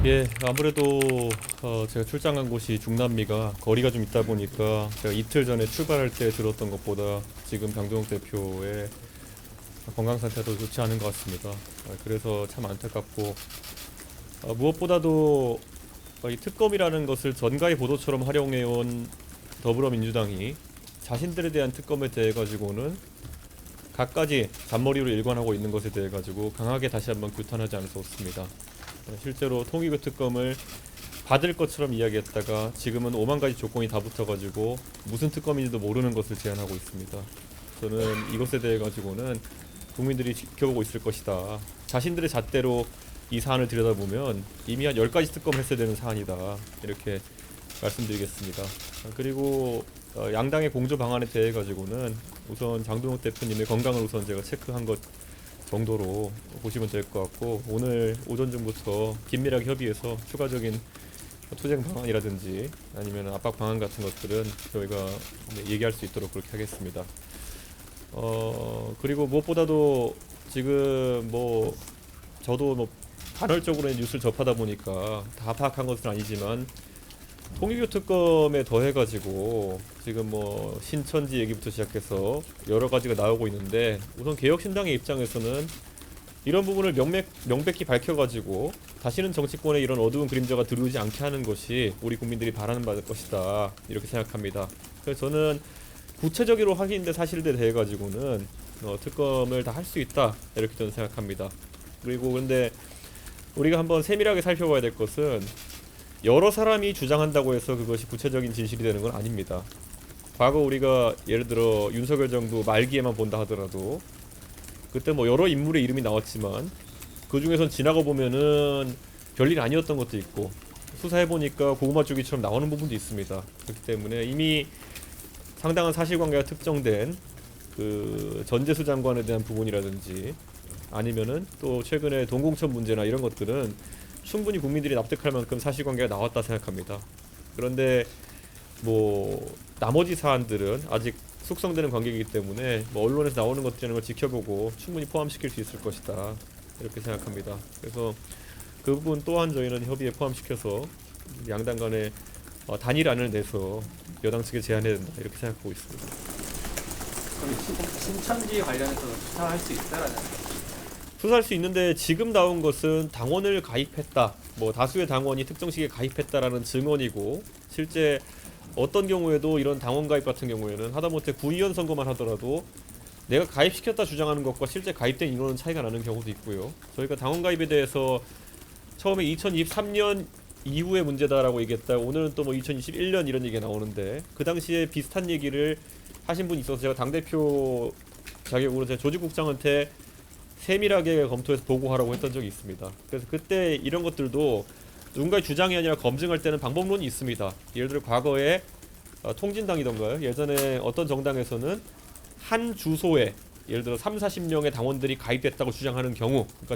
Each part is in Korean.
예, 아무래도 제가 출장한 곳이 중남미가 거리가 좀 있다 보니까 제가 이틀 전에 출발할 때 들었던 것보다 지금 강동욱 대표의 건강 상태도 좋지 않은 것 같습니다. 그래서 참 안타깝고 무엇보다도 이 특검이라는 것을 전가의 보도처럼 활용해온 더불어민주당이 자신들에 대한 특검에 대해 가지고는 갖가지 잔머리로 일관하고 있는 것에 대해 가지고 강하게 다시 한번 규탄하지 않을 수 없습니다. 실제로 통일교 특검을 받을 것처럼 이야기했다가 지금은 5만 가지 조건이 다 붙어가지고 무슨 특검인지도 모르는 것을 제안하고 있습니다. 저는 이것에 대해 가지고는 국민들이 지켜보고 있을 것이다. 자신들의 잣대로 이 사안을 들여다보면 이미 한 10가지 특검 했어야 되는 사안이다. 이렇게 말씀드리겠습니다. 그리고 양당의 공조 방안에 대해 가지고는 우선 장동욱 대표님의 건강을 우선 제가 체크한 것 정도로 보시면 될 것 같고, 오늘 오전중부터 긴밀하게 협의해서 추가적인 투쟁 방안이라든지 아니면 압박 방안 같은 것들은 저희가 얘기할 수 있도록 그렇게 하겠습니다. 그리고 무엇보다도 지금 저도 간헐적으로 뉴스를 접하다 보니까 다 파악한 것은 아니지만 통일교 특검에 더해가지고 지금 신천지 얘기부터 시작해서 여러 가지가 나오고 있는데, 우선 개혁신당의 입장에서는 이런 부분을 명백히 밝혀가지고 다시는 정치권에 이런 어두운 그림자가 들어오지 않게 하는 것이 우리 국민들이 바라는 바일 것이다, 이렇게 생각합니다. 그래서 저는 구체적으로 확인된 사실들에 대해 가지고는 특검을 다 할 수 있다, 이렇게 저는 생각합니다. 그리고 근데 우리가 한번 세밀하게 살펴봐야 될 것은 여러 사람이 주장한다고 해서 그것이 구체적인 진실이 되는 건 아닙니다. 과거 우리가 예를 들어 윤석열 정부 말기에만 본다 하더라도 그때 여러 인물의 이름이 나왔지만 그 중에선 지나가 보면은 별일 아니었던 것도 있고, 수사해보니까 고구마 주기처럼 나오는 부분도 있습니다. 그렇기 때문에 이미 상당한 사실관계가 특정된 그 전재수 장관에 대한 부분이라든지 아니면은 또 최근에 동공천 문제나 이런 것들은 충분히 국민들이 납득할 만큼 사실관계가 나왔다 생각합니다. 그런데 나머지 사안들은 아직 숙성되는 관계이기 때문에 언론에서 나오는 것들이라는 걸 지켜보고 충분히 포함시킬 수 있을 것이다, 이렇게 생각합니다. 그래서 그 부분 또한 저희는 협의에 포함시켜서 양당 간에 단일안을 내서 여당 측에 제안해야 된다, 이렇게 생각하고 있습니다. 그럼 신천지 관련해서 수사할 수 있다라는. 수사할 수 있는데 지금 나온 것은 당원을 가입했다, 다수의 당원이 특정 시기에 가입했다라는 증언이고, 실제 어떤 경우에도 이런 당원 가입 같은 경우에는 하다못해 구의원 선거만 하더라도 내가 가입시켰다 주장하는 것과 실제 가입된 인원은 차이가 나는 경우도 있고요. 저희가 당원 가입에 대해서 처음에 2023년 이후의 문제다라고 얘기했다, 오늘은 또 2021년 이런 얘기가 나오는데, 그 당시에 비슷한 얘기를 하신 분이 있어서 제가 당대표 자격으로 제가 조직국장한테 세밀하게 검토해서 보고하라고 했던 적이 있습니다. 그래서 그때 이런 것들도 누군가의 주장이 아니라 검증할 때는 방법론이 있습니다. 예를 들어 과거에 통진당이던가요? 예전에 어떤 정당에서는 한 주소에 예를 들어 30-40명의 당원들이 가입됐다고 주장하는 경우, 그러니까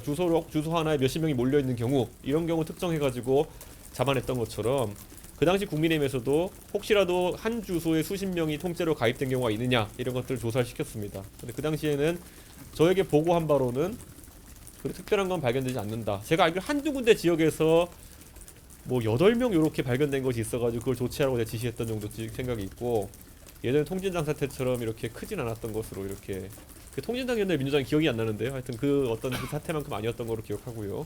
주소 하나에 몇십 명이 몰려있는 경우, 이런 경우 특정해가지고 잡아냈던 것처럼 그 당시 국민의힘에서도 혹시라도 한 주소에 수십 명이 통째로 가입된 경우가 있느냐, 이런 것들을 조사를 시켰습니다. 근데 그 당시에는 저에게 보고한 바로는 그렇게 특별한 건 발견되지 않는다. 제가 알기로 한두 군데 지역에서 8명 이렇게 발견된 것이 있어가지고 그걸 조치하라고 제가 지시했던 정도 생각이 있고, 예전에 통진당 사태처럼 이렇게 크진 않았던 것으로, 이렇게 그 통진당이었나요 민주당이 기억이 안 나는데요. 하여튼 그 사태만큼 아니었던 거로 기억하고요.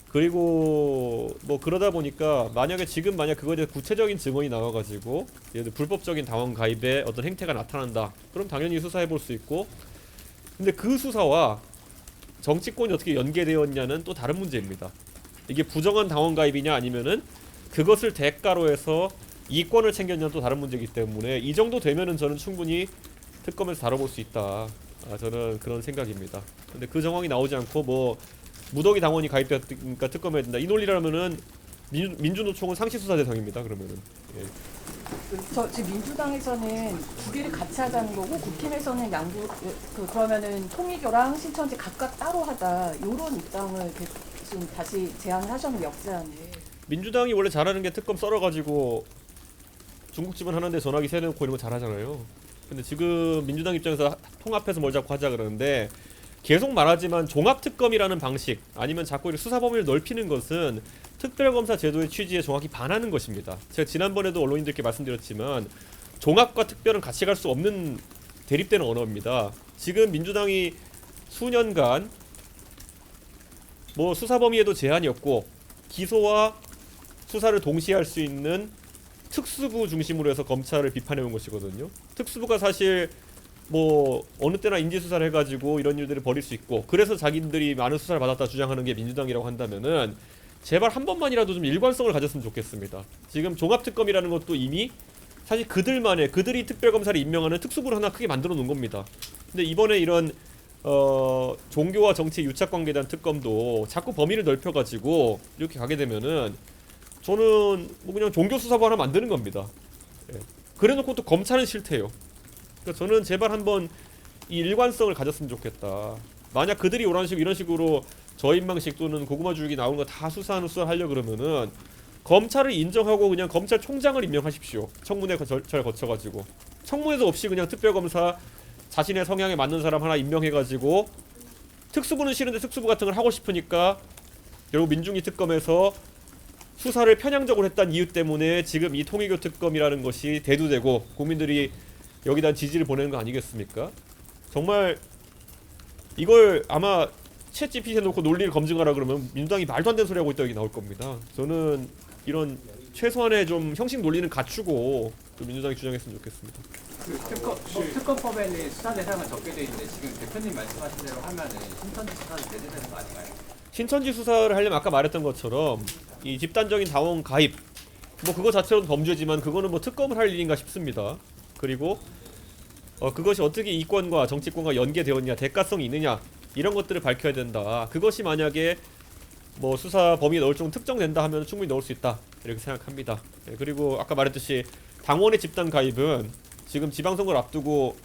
그리고 그러다 보니까 만약에 만약 그거에 대해 구체적인 증언이 나와가지고 예를 들어 불법적인 당원 가입에 어떤 행태가 나타난다, 그럼 당연히 수사해 볼 수 있고, 근데 그 수사와 정치권이 어떻게 연계되었냐는 또 다른 문제입니다. 이게 부정한 당원 가입이냐 아니면은 그것을 대가로 해서 이권을 챙겼냐는 또 다른 문제이기 때문에 이 정도 되면은 저는 충분히 특검에서 다뤄볼 수 있다, 저는 그런 생각입니다. 근데 그 정황이 나오지 않고 무더기 당원이 가입되었으니까 특검해야 된다, 이 논리라면은 민주노총은 상시수사 대상입니다. 그러면은 지금 민주당에서는 두 개를 같이 하자는 거고, 국힘에서는 그러면은 통일교랑 신천지 각각 따로 하자, 이런 입장을 지금 다시 제안을 하셨는 역사안에. 민주당이 원래 잘하는 게 특검 썰어가지고 중국집은 하는데 전화기 세놓고 이런 거 잘하잖아요. 근데 지금 민주당 입장에서 통합해서 뭘 자꾸 하자 그러는데, 계속 말하지만 종합특검이라는 방식 아니면 자꾸 이렇게 수사 범위를 넓히는 것은 특별검사 제도의 취지에 정확히 반하는 것입니다. 제가 지난번에도 언론인들께 말씀드렸지만 종합과 특별은 같이 갈 수 없는 대립되는 언어입니다. 지금 민주당이 수년간 뭐 수사 범위에도 제한이 없고 기소와 수사를 동시에 할 수 있는 특수부 중심으로 해서 검찰을 비판해온 것이거든요. 특수부가 사실 뭐 어느 때나 인지수사를 해가지고 이런 일들을 벌일 수 있고 그래서 자기들이 많은 수사를 받았다 주장하는 게 민주당이라고 한다면은 제발 한 번만이라도 좀 일관성을 가졌으면 좋겠습니다. 지금 종합특검이라는 것도 이미 사실 그들이 특별검사를 임명하는 특수부를 하나 크게 만들어 놓은 겁니다. 근데 이번에 이런 종교와 정치의 유착관계에 대한 특검도 자꾸 범위를 넓혀가지고 이렇게 가게 되면은 저는 뭐 그냥 종교수사부 하나 만드는 겁니다. 예. 그래놓고 또 검찰은 싫대요. 그러니까 저는 제발 한번 이 일관성을 가졌으면 좋겠다. 만약 그들이 이런 식으로 저인망식 또는 고구마 줄기 나오는 거 다 수사하려 그러면은 검찰을 인정하고 그냥 검찰총장을 임명하십시오. 청문회 절차를 거쳐가지고 청문회도 없이 그냥 특별검사 자신의 성향에 맞는 사람 하나 임명해가지고 특수부는 싫은데 특수부 같은 걸 하고 싶으니까 결국 민중이 특검에서 수사를 편향적으로 했다는 이유 때문에 지금 이 통일교 특검이라는 것이 대두되고 국민들이 여기다 지지를 보내는 거 아니겠습니까? 정말 이걸 아마 챗 GPT에 놓고 논리를 검증하라 그러면 민주당이 말도 안 되는 소리 하고 있다 여기 나올 겁니다. 저는 이런 최소한의 좀 형식 논리는 갖추고 좀 민주당이 주장했으면 좋겠습니다. 그 특검법에는 수사 대상은 적게 돼 있는데 지금 대표님 말씀하신 대로 하면은 신천지 수사도 제재되는 거 아닌가요? 신천지 수사를 하려면 아까 말했던 것처럼 이 집단적인 당원 가입 뭐 그거 자체로도 범죄지만 그거는 뭐 특검을 할 일인가 싶습니다. 그리고 그것이 어떻게 이권과 정치권과 연계되었냐 대가성이 있느냐 이런 것들을 밝혀야 된다. 그것이 만약에 뭐 수사 범위에 넣을 정도 특정된다 하면 충분히 넣을 수 있다 이렇게 생각합니다. 예, 그리고 아까 말했듯이 당원의 집단 가입은 지금 지방선거를 앞두고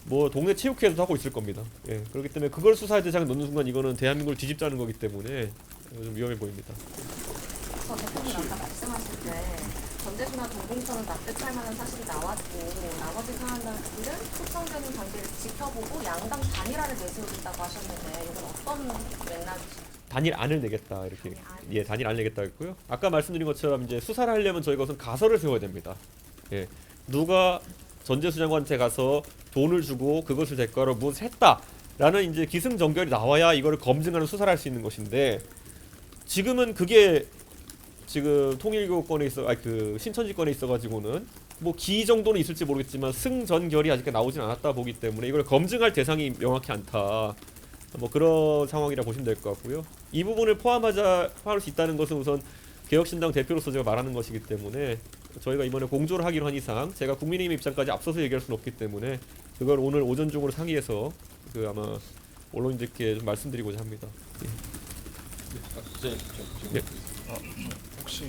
뭐 동네 체육회에서도 하고 있을 겁니다. 예, 그렇기 때문에 그걸 수사의 대상에 넣는 순간 이거는 대한민국을 뒤집자는 거기 때문에 좀 위험해 보입니다. 대표님 아까 말씀하실 때 전재수나 동공천은 납득할 만한 사실이 나왔고 나머지 사안들은 특정적인 관계를 지켜보고 양당 단일화를 내세우겠다고 하셨는데 이건 어떤 맥락이신가요? 단일안을 내겠다 이렇게 단일안을 내겠다 했고요. 아까 말씀드린 것처럼 이제 수사를 하려면 저희가 우선 가설을 세워야 됩니다. 예, 누가 전재수 장관한테 가서 돈을 주고 그것을 대가로 무엇을 했다라는 이제 기승전결이 나와야 이거를 검증하는 수사를 할 수 있는 것인데 지금은 그게 지금 통일교 건에 있어 그 신천지 건에 있어가지고는 뭐 기 정도는 있을지 모르겠지만 승전결이 아직 나오진 않았다 보기 때문에 이걸 검증할 대상이 명확히 않다. 뭐 그런 상황이라 보시면 될 것 같고요. 이 부분을 포함할 수 있다는 것은 우선 개혁신당 대표로서 제가 말하는 것이기 때문에 저희가 이번에 공조를 하기로 한 이상 제가 국민의힘 입장까지 앞서서 얘기할 수는 없기 때문에 그걸 오늘 오전 중으로 상의해서 그 아마 언론인들께 좀 말씀드리고자 합니다. 예. 혹시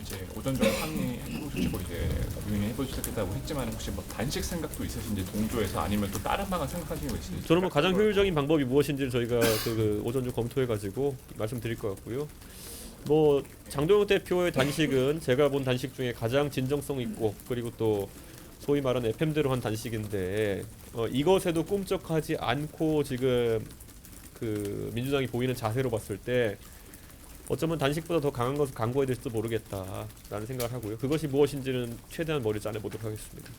이제 오전 중 상의해보시고 이제 고민해보시겠다고 했지만 혹시 뭐 단식 생각도 있으신지 동조해서 아니면 또 다른 방안 생각하시는 거 있으신지? 저는 뭐 가장 효율적인 방법이 무엇인지를 저희가 그 오전 중 검토해가지고 말씀드릴 것 같고요. 뭐 장동혁 대표의 단식은 제가 본 단식 중에 가장 진정성 있고 그리고 또 소위 말하는 FM대로 한 단식인데 이것에도 꿈쩍하지 않고 지금 그 민주당이 보이는 자세로 봤을 때 어쩌면 단식보다 더 강한 것을 강구해야 될지도 모르겠다라는 생각을 하고요. 그것이 무엇인지는 최대한 머리를 짜내보도록 하겠습니다.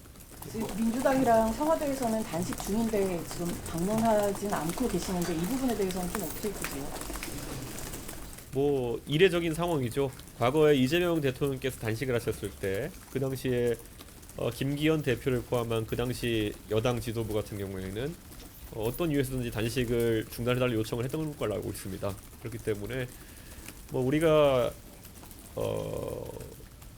지금 민주당이랑 청와대에서는 단식 중인데 지금 방문하지는 않고 계시는데 이 부분에 대해서는 좀 어떻게 보세요? 뭐 이례적인 상황이죠. 과거에 이재명 대통령께서 단식을 하셨을 때 그 당시에 김기현 대표를 포함한 그 당시 여당 지도부 같은 경우에는 어떤 이유에서든지 단식을 중단해달라는 요청을 했던 걸로 알고 있습니다. 그렇기 때문에 뭐 우리가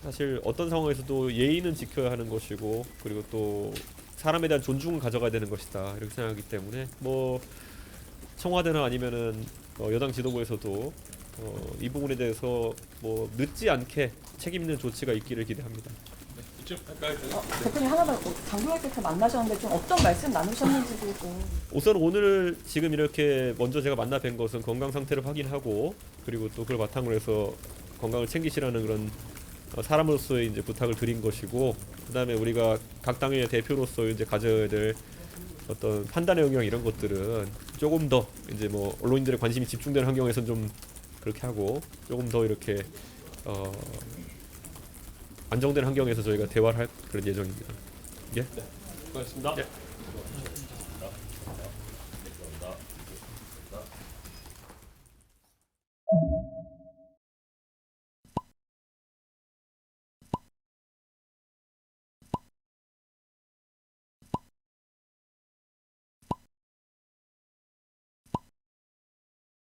사실 어떤 상황에서도 예의는 지켜야 하는 것이고 그리고 또 사람에 대한 존중을 가져가야 되는 것이다 이렇게 생각하기 때문에 뭐 청와대나 아니면은 여당 지도부에서도 이 부분에 대해서 뭐 늦지 않게 책임 있는 조치가 있기를 기대합니다. 대표님 하나만 장동혁 대표 만나셨는데 좀 어떤 말씀 나누셨는지도 좀. 우선 오늘 지금 이렇게 먼저 제가 만나 뵌 것은 건강 상태를 확인하고 그리고 또 그걸 바탕으로 해서 건강을 챙기시라는 그런 사람으로서의 이제 부탁을 드린 것이고 그다음에 우리가 각 당의 대표로서 이제 가져야 될 어떤 판단의 영역 이런 것들은 조금 더 이제 뭐 언론인들의 관심이 집중되는 환경에선 좀 그렇게 하고 조금 더 이렇게 안정된 환경에서 저희가 대화를 할 그런 예정입니다. 예. 고맙습니다. 예.